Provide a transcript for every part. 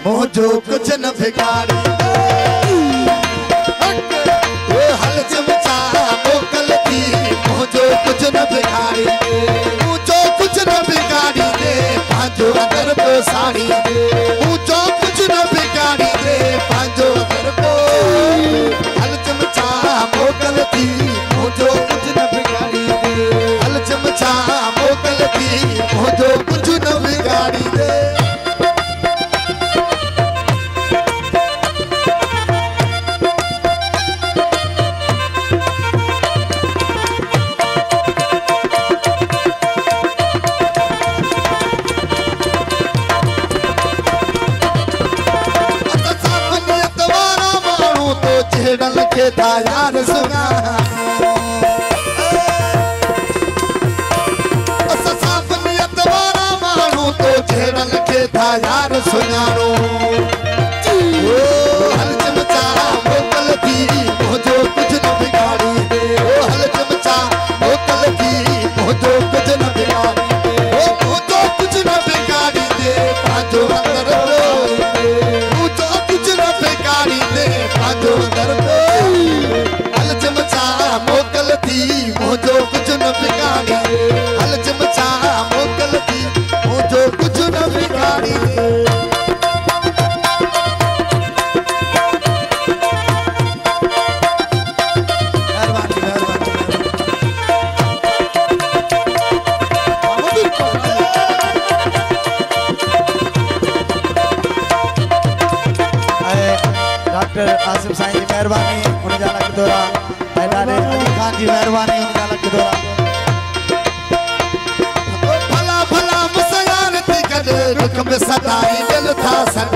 मुझो कुछ न बिगाड़ी हल चमचा मोकल थी मुझो कुछ न बिगाड़ी मुझो कुछ न बिगाड़ी दे पांचो अदर को साड़ी मुझो कुछ न बिगाड़ी दे पांचो अदर को हल चमचा मोकल थी मुझो कुछ न बिगाड़ी दे हल चमचा मोकल थी मुझो कुछ न बिगाड़ी दे डल के था यार सुना साफ नियत वाला मानू तो झेड़ल के था यार सुनारो हल चमचा मोकल थी मुझो कुछ न बिगाड़ी दे हल चमचा मोकल थी मुझो कुछ न बिगाड़ी दे मुझो कुछ न बिगाड़ी दे पांचो अंदर मुझो कुछ न बिगाड़ी दे पांचो अंदर हल चमचा मोकल थी मुझो कुछ न बिगाड़ी हल चमचा मोकल थी मुझो कुछ न बिगाड़ी डॉक्टर आसिफ साईं की मेहरबानी उन जाला के दौरा हैदारे अली खान की मेहरबानी उन जाला के दौरा भला भला मुसयान थी कद रुख में सदाई दिल था सद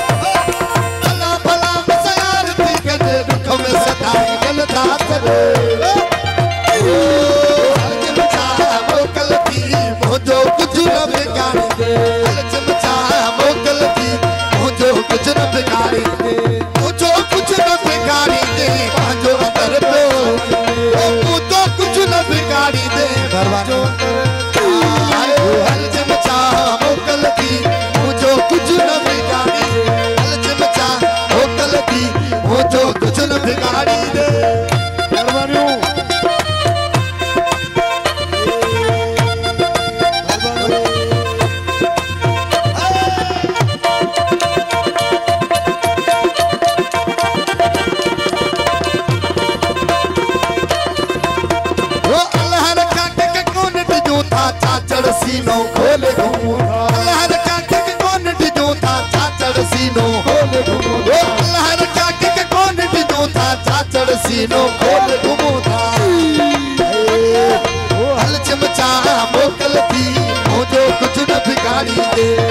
भला भला मुसयान थी कद रुख में सदाई दिल था सद हल चमचा मोकल थी मुझो कुछ न बिगाड़ी दे हल चमचा मोकल थी मुझो कुछ न बिगाड़ी दे मुझो कुछ न बिगाड़ी दे पांचो अंदर पे मुझो कुछ न बिगाड़ी दे हल चमचा मोकल थी मुझो कुछ न बिगाड़ी हल चमचा मोकल थी मुझो कुछ न बिगाड़ी दे चाचड़ सीनो खोले घूमो अल्लाह रखा के कौन डिजो था चाचड़ सीनो खोले घूमो अल्लाह रखा के कौन डिजो था चाचड़ सीनो खोले घूमो था हल चमचा मोकल थी मुझो कुछ न बिगाड़ी दे